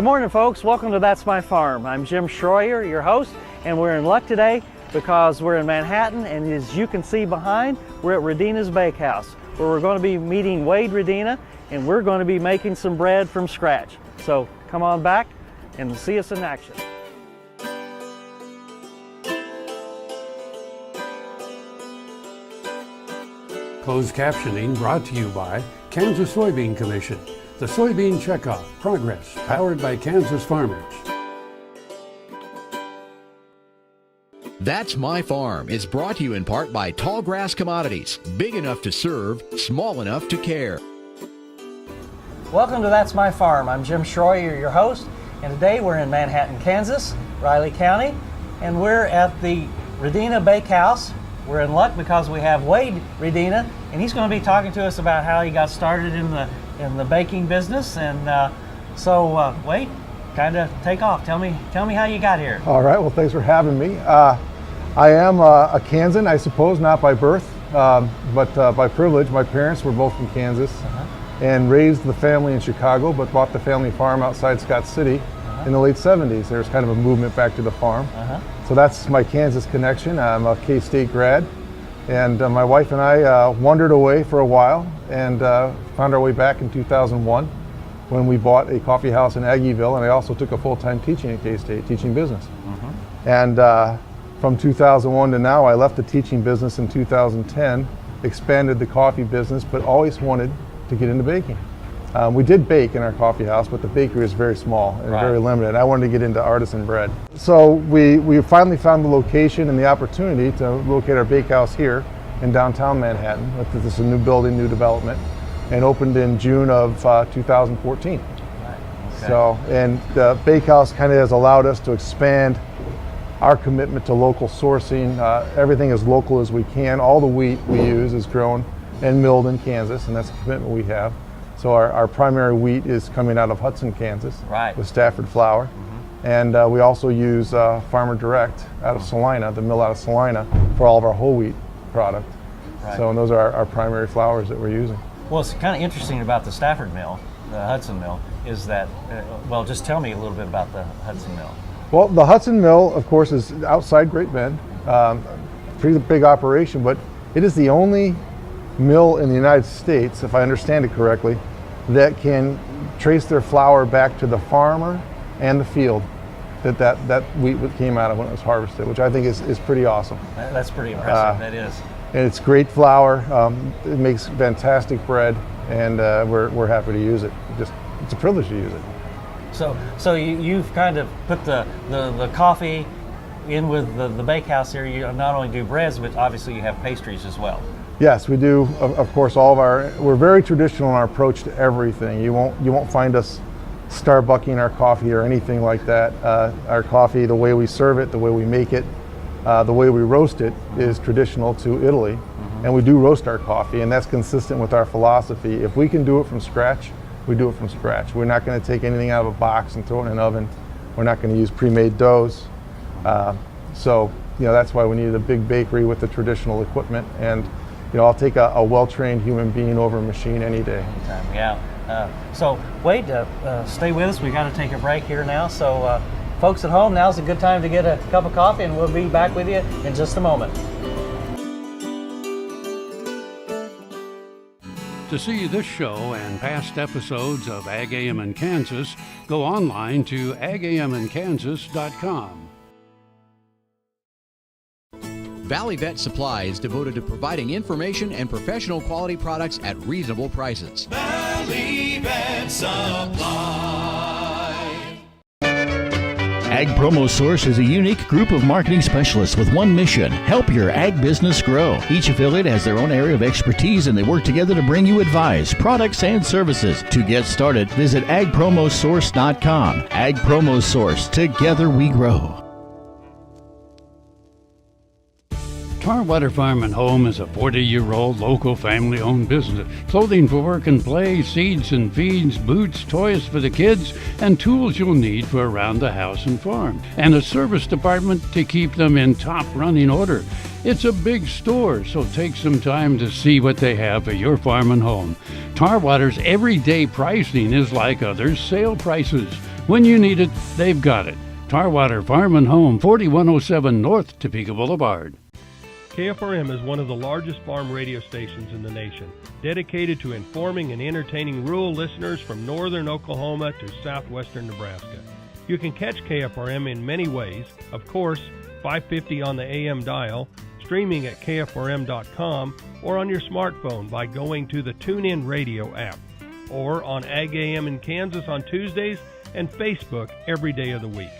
Good morning, folks. Welcome to That's My Farm. I'm Jim Shroyer, your host, and we're in luck today because we're in Manhattan, and as you can see behind, we're at Radina's Bakehouse, where we're going to be meeting Wade Radina, and we're going to be making some bread from scratch. So come on back and see us in action. Closed captioning brought to you by Kansas Soybean Commission. The Soybean Checkoff, Progress, powered by Kansas farmers. That's My Farm is brought to you in part by Tallgrass Commodities, big enough to serve, small enough to care. Welcome to That's My Farm. I'm Jim Shroyer, your host, and today we're in Manhattan, Kansas, Riley County, and we're at the Radina Bakehouse. We're in luck because we have Wade Radina, and he's going to be talking to us about how he got started in the baking business. And Wade, kind of take off. Tell me how you got here. All right. Well, thanks for having me. I am a Kansan, I suppose, not by birth, but by privilege. My parents were both from Kansas and raised the family in Chicago, but bought the family farm outside Scott City in the late 70s. There was kind of a movement back to the farm. So that's my Kansas connection. I'm a K-State grad, and my wife and I wandered away for a while and found our way back in 2001 when we bought a coffee house in Aggieville, and I also took a full-time teaching at K-State, teaching business. And from 2001 to now, I left the teaching business in 2010, expanded the coffee business, but always wanted to get into baking. We did bake in our coffee house, but the bakery is very small and very limited. I wanted to get into artisan bread. So we finally found the location and the opportunity to locate our bakehouse here in downtown Manhattan. This is a new building, new development, and opened in June of 2014. Okay. So, and the bakehouse kind of has allowed us to expand our commitment to local sourcing. Everything as local as we can. All the wheat we use is grown and milled in Kansas, and that's a commitment we have. So our primary wheat is coming out of Hudson, Kansas, with Stafford flour. And we also use Farmer Direct out of Salina, the mill out of Salina, for all of our whole wheat product. So and those are our primary flours that we're using. Well, it's kind of interesting about the Stafford mill, the Hudson mill, is that, well, just tell me a little bit about the Hudson mill. Well, the Hudson mill, of course, is outside Great Bend. Pretty big operation, but it is the only mill in the United States, if I understand it correctly, that can trace their flour back to the farmer and the field that wheat came out of when it was harvested, which I think is pretty awesome. That's pretty impressive, that is. And it's great flour, it makes fantastic bread, and we're happy to use it. It's a privilege to use it. So you've kind of put the coffee in with the bakehouse here. You not only do breads, but obviously you have pastries as well. Yes, we do. Of course, we're very traditional in our approach to everything. You won't find us Starbucking our coffee or anything like that. Our coffee, the way we serve it, the way we make it, the way we roast it is traditional to Italy. And we do roast our coffee, and that's consistent with our philosophy. If we can do it from scratch, we do it from scratch. We're not going to take anything out of a box and throw it in an oven. We're not going to use pre-made doughs. So that's why we needed a big bakery with the traditional equipment. And I'll take a well-trained human being over a machine any day. Anytime, yeah. So Wade, stay with us. We've got to take a break here now. So folks at home, now's a good time to get a cup of coffee, and we'll be back with you in just a moment. To see this show and past episodes of Ag AM in Kansas, go online to agaminkansas.com. Valley Vet Supply is devoted to providing information and professional quality products at reasonable prices. Valley Vet Supply. Ag Promo Source is a unique group of marketing specialists with one mission: help your ag business grow. Each affiliate has their own area of expertise, and they work together to bring you advice, products, and services. To get started, visit agpromosource.com. Ag Promo Source. Together we grow. Tarwater Farm and Home is a 40-year-old local family-owned business. Clothing for work and play, seeds and feeds, boots, toys for the kids, and tools you'll need for around the house and farm. And a service department to keep them in top running order. It's a big store, so take some time to see what they have for your farm and home. Tarwater's everyday pricing is like others' sale prices. When you need it, they've got it. Tarwater Farm and Home, 4107 North Topeka Boulevard. KFRM is one of the largest farm radio stations in the nation, dedicated to informing and entertaining rural listeners from northern Oklahoma to southwestern Nebraska. You can catch KFRM in many ways. Of course, 550 on the AM dial, streaming at kfrm.com, or on your smartphone by going to the TuneIn Radio app, or on Ag AM in Kansas on Tuesdays and Facebook every day of the week.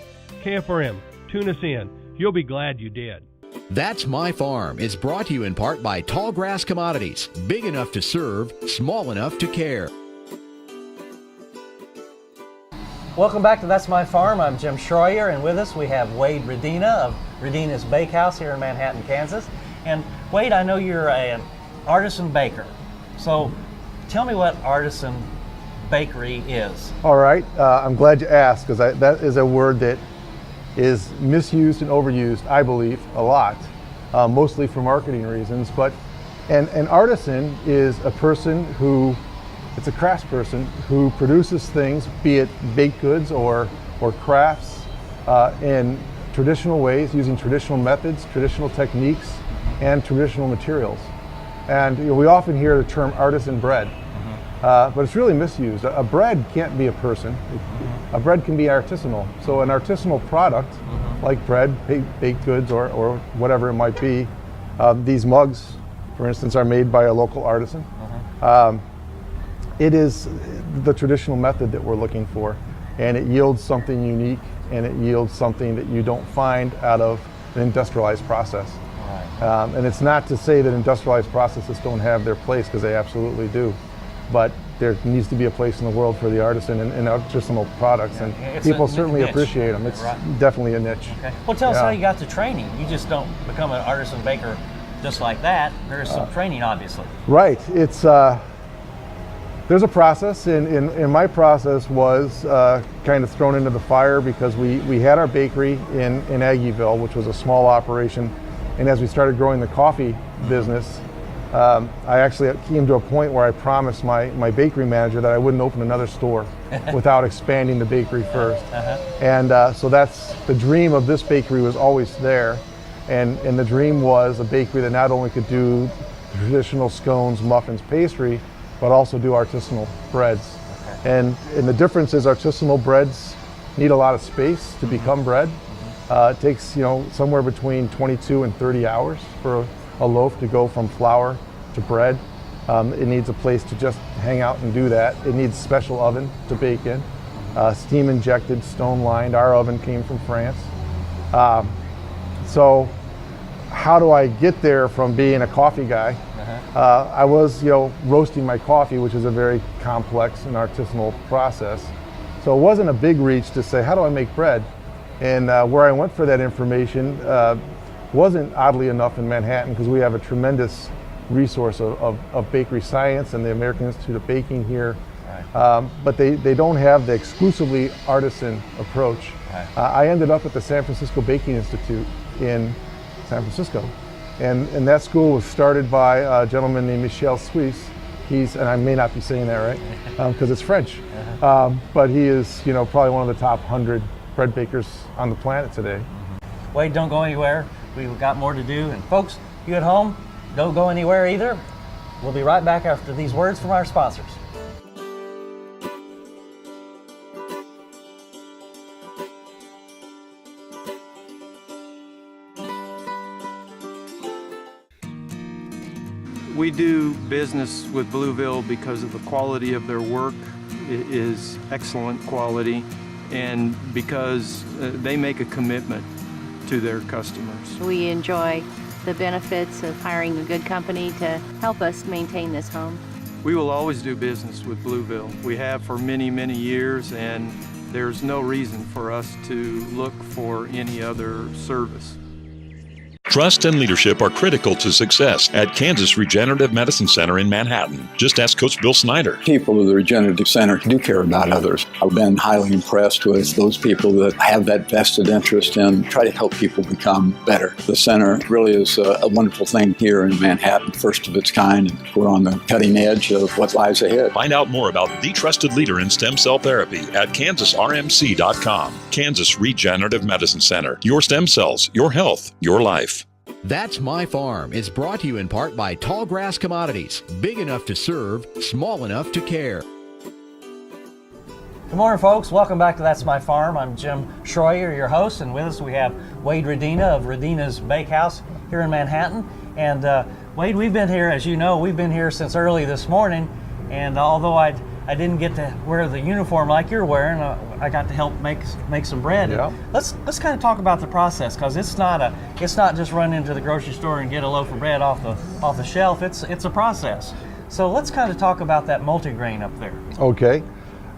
KFRM, tune us in. You'll be glad you did. That's My Farm is brought to you in part by Tallgrass Commodities, big enough to serve, small enough to care. Welcome back to That's My Farm. I'm Jim Shroyer, and with us we have Wade Radina of Radina's Bakehouse here in Manhattan, Kansas. And Wade, I know you're an artisan baker, so tell me what artisan bakery is. All right, I'm glad you asked, because that is a word that is misused and overused, I believe, a lot, mostly for marketing reasons. But an artisan is a person who, it's a craftsperson who produces things, be it baked goods or crafts, in traditional ways, using traditional methods, traditional techniques, and traditional materials. And we often hear the term artisan bread, but it's really misused. A bread can't be a person. A bread can be artisanal. So an artisanal product, like bread, baked goods, or whatever it might be, these mugs, for instance, are made by a local artisan. It is the traditional method that we're looking for, and it yields something unique, and it yields something that you don't find out of an industrialized process. And it's not to say that industrialized processes don't have their place, because they absolutely do. But there needs to be a place in the world for the artisan and artisanal products, and people certainly appreciate them. It's definitely a niche. Okay. Well, tell us how you got the training. You just don't become an artisan baker just like that. There's some training, obviously. Right. It's there's a process, and my process was kind of thrown into the fire because we had our bakery in Aggieville, which was a small operation, and as we started growing the coffee business, I actually came to a point where I promised my bakery manager that I wouldn't open another store without expanding the bakery first. And so that's the dream of this bakery was always there. And the dream was a bakery that not only could do traditional scones, muffins, pastry, but also do artisanal breads. And the difference is artisanal breads need a lot of space to become bread. It takes somewhere between 22 and 30 hours for a loaf to go from flour to bread. It needs a place to just hang out and do that. It needs a special oven to bake in, steam injected, stone lined. Our oven came from France. So how do I get there from being a coffee guy? I was roasting my coffee, which is a very complex and artisanal process. So it wasn't a big reach to say, how do I make bread? And where I went for that information wasn't oddly enough in Manhattan, because we have a tremendous resource of bakery science and the American Institute of Baking here. But they don't have the exclusively artisan approach. I ended up at the San Francisco Baking Institute in San Francisco. And that school was started by a gentleman named Michel Suisse. And I may not be saying that right, because it's French. But he is probably one of the top 100 bread bakers on the planet today. Wade, don't go anywhere. We've got more to do. And folks, you at home, don't go anywhere either. We'll be right back after these words from our sponsors. We do business with Blueville because of the quality of their work. It is excellent quality, and because they make a commitment to their customers. We enjoy the benefits of hiring a good company to help us maintain this home. We will always do business with Blueville. We have for many, many years, and there's no reason for us to look for any other service. Trust and leadership are critical to success at Kansas Regenerative Medicine Center in Manhattan. Just ask Coach Bill Snyder. People of the Regenerative Center do care about others. I've been highly impressed with those people that have that vested interest and try to help people become better. The center really is a wonderful thing here in Manhattan, first of its kind. We're on the cutting edge of what lies ahead. Find out more about the trusted leader in stem cell therapy at kansasrmc.com. Kansas Regenerative Medicine Center. Your stem cells, your health, your life. That's My Farm is brought to you in part by Tallgrass Commodities. Big enough to serve, small enough to care. Good morning, folks. Welcome back to That's My Farm. I'm Jim Shroyer, your host, and with us we have Wade Radina of Radina's Bakehouse here in Manhattan. And Wade, we've been here, as you know, we've been here since early this morning. And although I didn't get to wear the uniform like you're wearing, I got to help make some bread. Yeah. Let's kind of talk about the process, because it's not just run into the grocery store and get a loaf of bread off the shelf. It's a process. So let's kind of talk about that multigrain up there. Okay.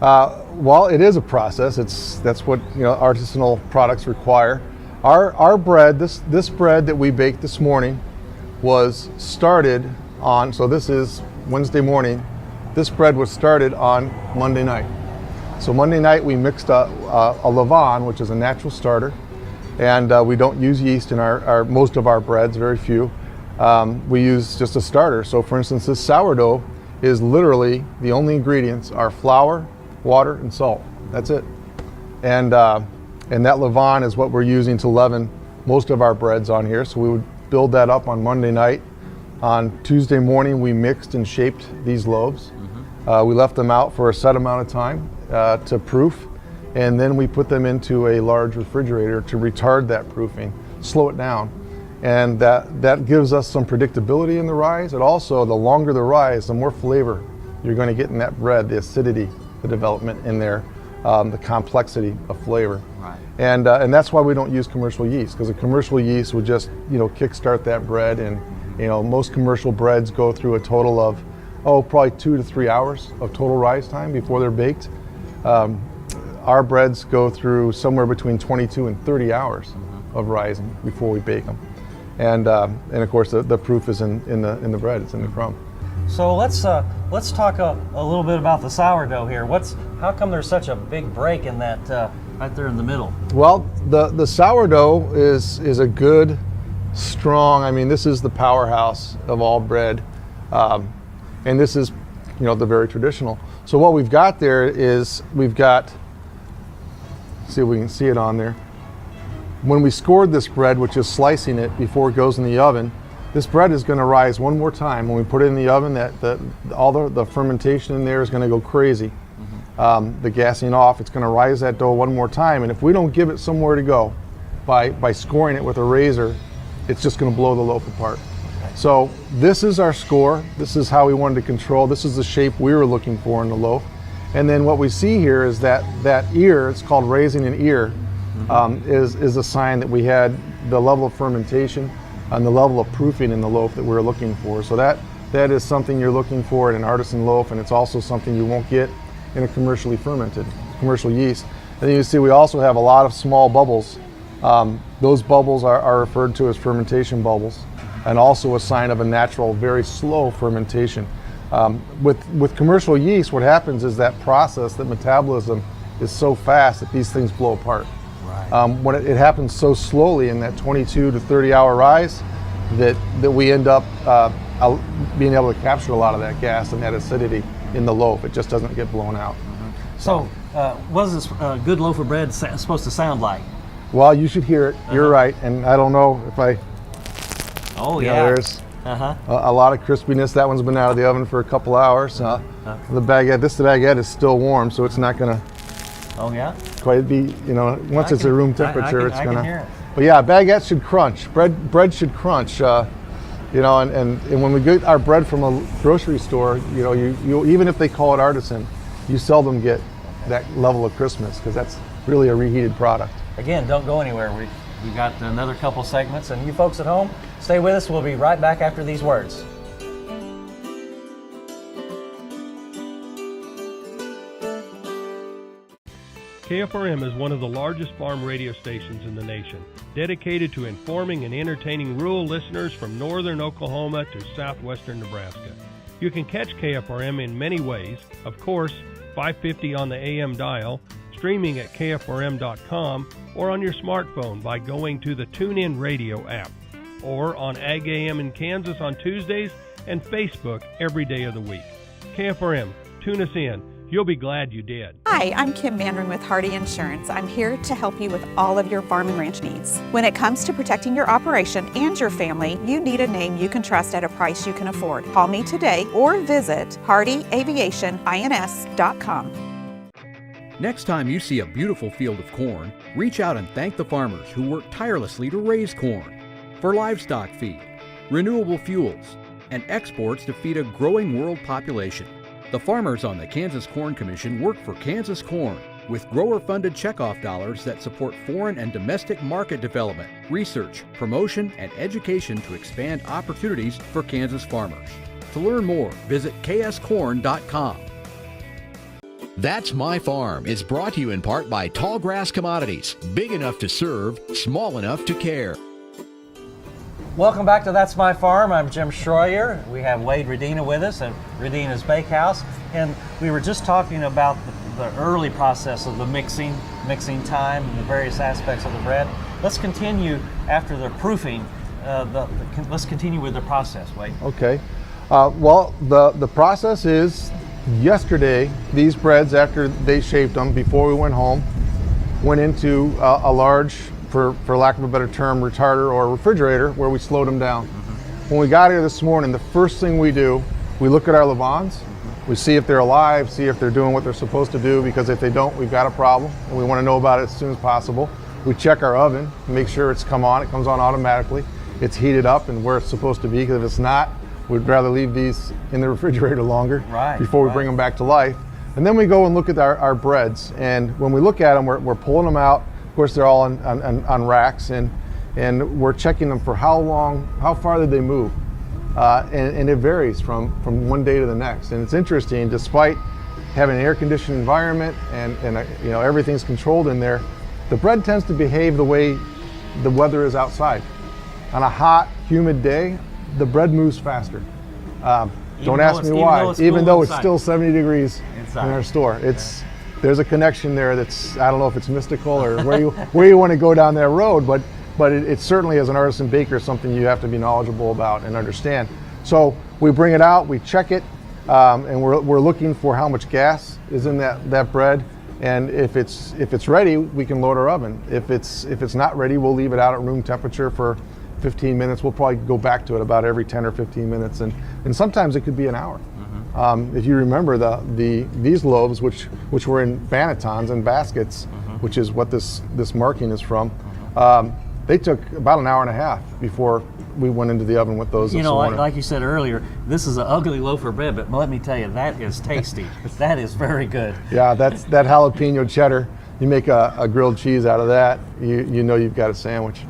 Well, it is a process. That's what artisanal products require. Our bread, this bread that we baked this morning, was started on. So this is Wednesday morning. This bread was started on Monday night. So Monday night we mixed a levain, which is a natural starter, and we don't use yeast in our most of our breads, very few. We use just a starter. So for instance, this sourdough is literally the only ingredients are flour, water, and salt. That's it. And that levain is what we're using to leaven most of our breads on here. So we would build that up on Monday night. On Tuesday morning, we mixed and shaped these loaves. We left them out for a set amount of time to proof, and then we put them into a large refrigerator to retard that proofing, slow it down. And that gives us some predictability in the rise. And also, the longer the rise, the more flavor you're going to get in that bread, the acidity, the development in there, the complexity of flavor. Right. And that's why we don't use commercial yeast, because a commercial yeast would just kickstart that bread, and most commercial breads go through a total of probably 2 to 3 hours of total rise time before they're baked. Our breads go through somewhere between 22 and 30 hours of rising before we bake them. And of course the proof is in the bread, it's in the crumb. So let's talk a little bit about the sourdough here. How come there's such a big break in that right there in the middle? Well, the sourdough is a good, strong, this is the powerhouse of all bread. And this is, the very traditional. So what we've got there is see if we can see it on there. When we scored this bread, which is slicing it before it goes in the oven, this bread is going to rise one more time. When we put it in the oven, all the fermentation in there is going to go crazy. The gassing off, it's going to rise that dough one more time. And if we don't give it somewhere to go by scoring it with a razor, it's just going to blow the loaf apart. So this is our score. This is how we wanted to control. This is the shape we were looking for in the loaf. And then what we see here is that ear, it's called raising an ear, is a sign that we had the level of fermentation and the level of proofing in the loaf that we were looking for. So that is something you're looking for in an artisan loaf, and it's also something you won't get in a commercially fermented, commercial yeast. And then you see we also have a lot of small bubbles. Those bubbles are referred to as fermentation bubbles, and also a sign of a natural, very slow fermentation. With commercial yeast, what happens is that process, that metabolism is so fast that these things blow apart. Right. When it happens so slowly in that 22 to 30 hour rise, that we end up being able to capture a lot of that gas and that acidity in the loaf. It just doesn't get blown out. So what is this good loaf of bread supposed to sound like? Well, you should hear it. You're right. And I don't know if I... Oh, yeah. There's a lot of crispiness. That one's been out of the oven for a couple hours. The baguette is still warm, so it's not going to quite be, once it's at room temperature, it's going to... But yeah, baguette should crunch. Bread should crunch. And when we get our bread from a grocery store, you even if they call it artisan, you seldom get that level of crispness, because that's really a reheated product. Again, don't go anywhere. We've got another couple segments, and you folks at home, stay with us. We'll be right back after these words. KFRM is one of the largest farm radio stations in the nation, dedicated to informing and entertaining rural listeners from northern Oklahoma to southwestern Nebraska. You can catch KFRM in many ways. Of course, 550 on the AM dial, streaming at kfrm.com, or on your smartphone by going to the TuneIn Radio app, or on Ag AM in Kansas on Tuesdays and Facebook every day of the week. KFRM, tune us in. You'll be glad you did. Hi, I'm Kim Mandarin with Hardy Insurance. I'm here to help you with all of your farm and ranch needs. When it comes to protecting your operation and your family, you need a name you can trust at a price you can afford. Call me today or visit hardyaviationins.com. Next time you see a beautiful field of corn, reach out and thank the farmers who work tirelessly to raise corn for livestock feed, renewable fuels, and exports to feed a growing world population. The farmers on the Kansas Corn Commission work for Kansas Corn with grower-funded checkoff dollars that support foreign and domestic market development, research, promotion, and education to expand opportunities for Kansas farmers. To learn more, visit kscorn.com. That's My Farm is brought to you in part by Tallgrass Commodities, big enough to serve, small enough to care. Welcome back to That's My Farm. I'm Jim Shroyer. We have Wade Radina with us at Radina's Bakehouse. And we were just talking about the early process of the mixing time and the various aspects of the bread. Let's continue after the proofing. Let's continue with the process, Wade. Okay. Well, the process is yesterday, these breads, after they shaped them, before we went home, went into a large, for lack of a better term, retarder or refrigerator where we slowed them down. When we got here this morning, the first thing we do, we look at our levains, we see if they're alive, see if they're doing what they're supposed to do, because if they don't, we've got a problem and we want to know about it as soon as possible. We check our oven, make sure it's come on, it comes on automatically, it's heated up and where it's supposed to be, because if it's not, we'd rather leave these in the refrigerator longer before we bring them back to life. And then we go and look at our breads, and when we look at them, we're pulling them out. Of course, they're all on racks, and we're checking them for how far did they move, and it varies from one day to the next. And it's interesting, despite having an air-conditioned environment and everything's controlled in there, the bread tends to behave the way the weather is outside. On a hot, humid day, the bread moves faster. Don't ask me why. Even though it's still 70 degrees inside. In our store, there's a connection there that's, I don't know if it's mystical or where you want to go down that road, but it certainly, as an artisan baker, is something you have to be knowledgeable about and understand. So we bring it out, we check it, and we're looking for how much gas is in that bread, and if it's ready, we can load our oven. If it's not ready, we'll leave it out at room temperature for 15 minutes. We'll probably go back to it about every 10 or 15 minutes, and sometimes it could be an hour. If you remember these loaves, which were in bannetons and baskets, which is what this marking is from, they took about an hour and a half before we went into the oven with those. Like you said earlier, this is an ugly loaf of bread, but let me tell you, that is tasty. That is very good. Yeah, that's that jalapeno cheddar. You make a grilled cheese out of that, you know you've got a sandwich.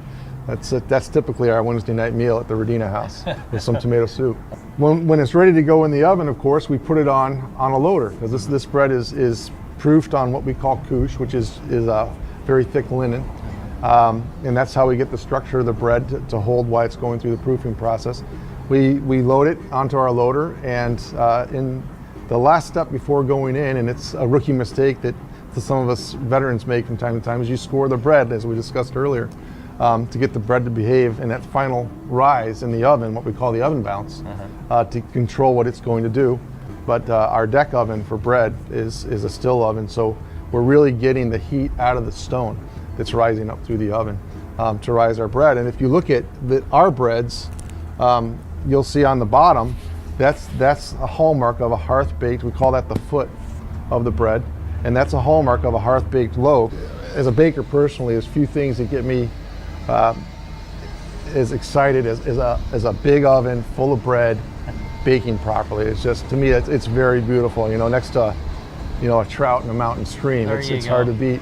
That's typically our Wednesday night meal at the Radina house with some tomato soup. When it's ready to go in the oven, of course, we put it on a loader, because this bread is proofed on what we call couche, which is a very thick linen. And that's how we get the structure of the bread to hold while it's going through the proofing process. We load it onto our loader, and in the last step before going in, and it's a rookie mistake that some of us veterans make from time to time, is you score the bread, as we discussed earlier, to get the bread to behave in that final rise in the oven, what we call the oven bounce, to control what it's going to do. But our deck oven for bread is a still oven, so we're really getting the heat out of the stone that's rising up through the oven to rise our bread. And if you look at our breads, you'll see on the bottom, that's a hallmark of a hearth-baked, we call that the foot of the bread, and that's a hallmark of a hearth-baked loaf. As a baker personally, there's few things that get me as excited as a big oven full of bread baking properly. It's just, to me, it's very beautiful. Next to a trout in a mountain stream, it's hard to beat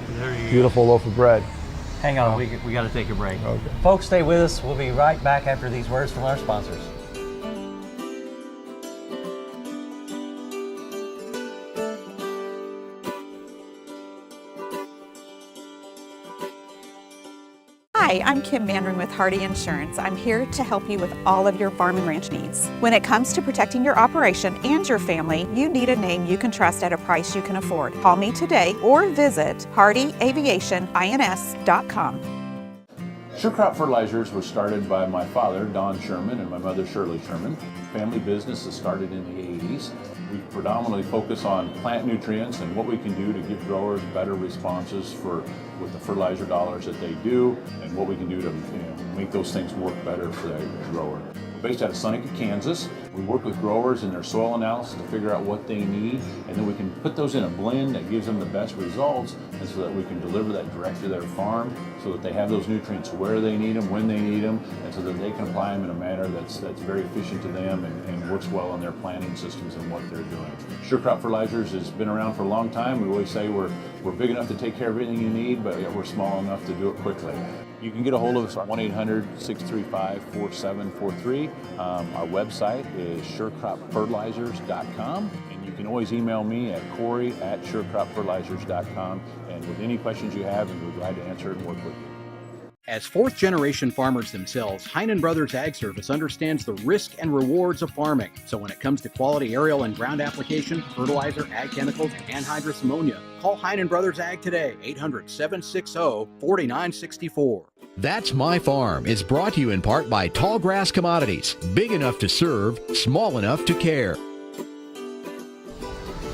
beautiful loaf of bread. Hang on, we got to take a break. Okay. Folks, stay with us. We'll be right back after these words from our sponsors. Hi, Hi, I'm Kim Mandring with Hardy Insurance. I'm here to help you with all of your farm and ranch needs. When it comes to protecting your operation and your family, you need a name you can trust at a price you can afford. Call me today or visit hardyaviationins.com. Sure Crop Fertilizers was started by my father, Don Sherman, and my mother, Shirley Sherman. Family business that started in the 80s. We predominantly focus on plant nutrients and what we can do to give growers better responses with the fertilizer dollars that they do, and what we can do to make those things work better for the grower. We're based out of Seneca, Kansas. We work with growers in their soil analysis to figure out what they need, and then we can put those in a blend that gives them the best results, and so that we can deliver that direct to their farm so that they have those nutrients where they need them, when they need them, and so that they can apply them in a manner that's very efficient to them and works well in their planting systems and what they're doing. Sure Crop Fertilizers has been around for a long time. We always say we're big enough to take care of everything you need, but yet we're small enough to do it quickly. You can get a hold of us at 1-800-635-4743. Our website is surecropfertilizers.com, and you can always email me at Corey@surecropfertilizers.com, and with any questions you have, we'll be glad to answer it and work with you. As fourth-generation farmers themselves, Heinen Brothers Ag Service understands the risk and rewards of farming. So when it comes to quality aerial and ground application, fertilizer, ag chemicals, and anhydrous ammonia, call Heinen Brothers Ag today, 800-760-4964. That's My Farm is brought to you in part by Tallgrass Commodities. Big enough to serve, small enough to care.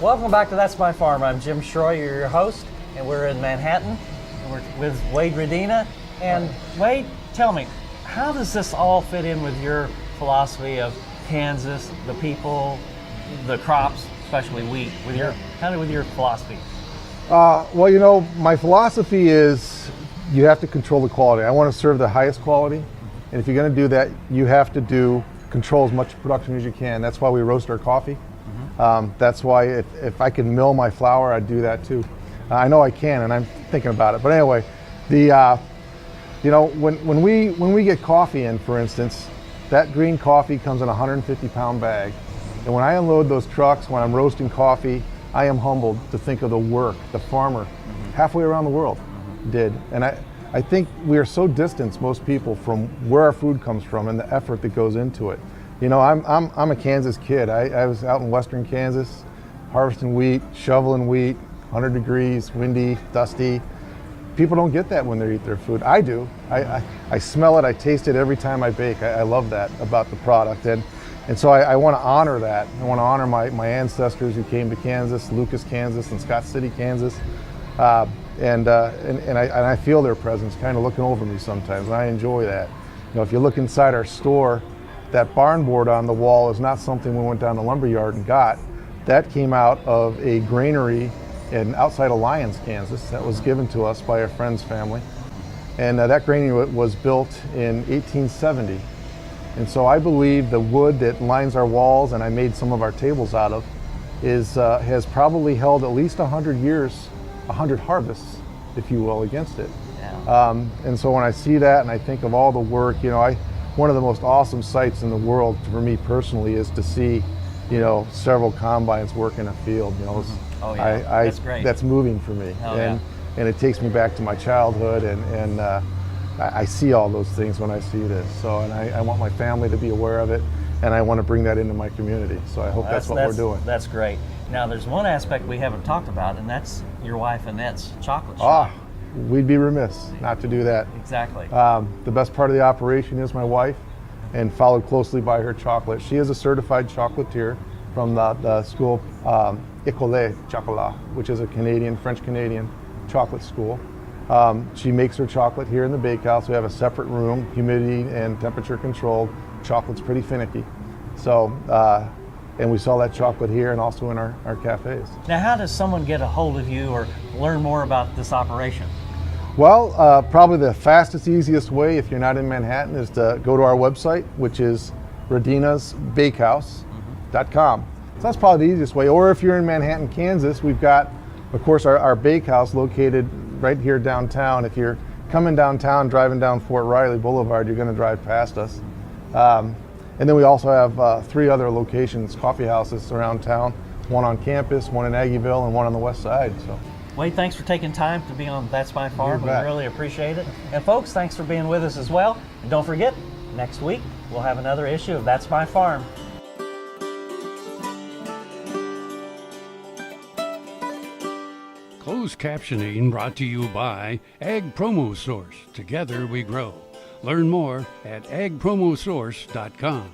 Welcome back to That's My Farm. I'm Jim Shroyer, your host, and we're in Manhattan. And we're with Wade Radina. And Wade, tell me, how does this all fit in with your philosophy of Kansas, the people, the crops, especially wheat, with your philosophy? Well, my philosophy is you have to control the quality. I want to serve the highest quality, and if you're going to do that, you have to control as much production as you can. That's why we roast our coffee. That's why if I can mill my flour, I'd do that too. I know I can, and I'm thinking about it. But anyway, when we get coffee in, for instance, that green coffee comes in a 150-pound bag. And when I unload those trucks, when I'm roasting coffee, I am humbled to think of the work the farmer halfway around the world did. And I think we are so distant, most people, from where our food comes from and the effort that goes into it. I'm a Kansas kid. I was out in western Kansas, harvesting wheat, shoveling wheat, 100 degrees, windy, dusty. People don't get that when they eat their food. I do. I smell it, I taste it every time I bake. I love that about the product. And so I want to honor that. I want to honor my ancestors who came to Kansas, Lucas, Kansas, and Scott City, Kansas. And I feel their presence kind of looking over me sometimes, and I enjoy that. If you look inside our store, that barn board on the wall is not something we went down the lumber yard and got. That came out of a granary outside of Lyons, Kansas, that was given to us by a friend's family. And that granary was built in 1870. And so I believe the wood that lines our walls and I made some of our tables out of has probably held at least 100 years, 100 harvests, if you will, against it. Yeah. And so when I see that and I think of all the work, one of the most awesome sights in the world for me personally is to see, several combines work in a field. Oh yeah, that's great. That's moving for me, and it takes me back to my childhood, and I see all those things when I see this. So, and I want my family to be aware of it, and I want to bring that into my community. So I hope that's what we're doing. That's great. Now, there's one aspect we haven't talked about, and that's your wife Annette's chocolate shop. We'd be remiss not to do that. Exactly. The best part of the operation is my wife, and followed closely by her chocolate. She is a certified chocolatier from the school École Chocolat, which is a French-Canadian chocolate school. She makes her chocolate here in the Bakehouse. We have a separate room, humidity and temperature controlled. Chocolate's pretty finicky. So, and we sell that chocolate here and also in our cafes. Now, how does someone get a hold of you or learn more about this operation? Well, probably the fastest, easiest way, if you're not in Manhattan, is to go to our website, which is radinasbakehouse.com. So that's probably the easiest way. Or if you're in Manhattan, Kansas, we've got, of course, our Bakehouse located right here downtown. If you're coming downtown, driving down Fort Riley Boulevard, you're going to drive past us. And then we also have 3 other locations, coffee houses around town, one on campus, one in Aggieville, and one on the west side. So Wade, thanks for taking time to be on That's My Farm. We bet. really appreciate it. And folks, thanks for being with us as well. And don't forget, next week we'll have another issue of That's My Farm. Closed captioning brought to you by Ag Promo Source. Together we grow. Learn more at agpromosource.com.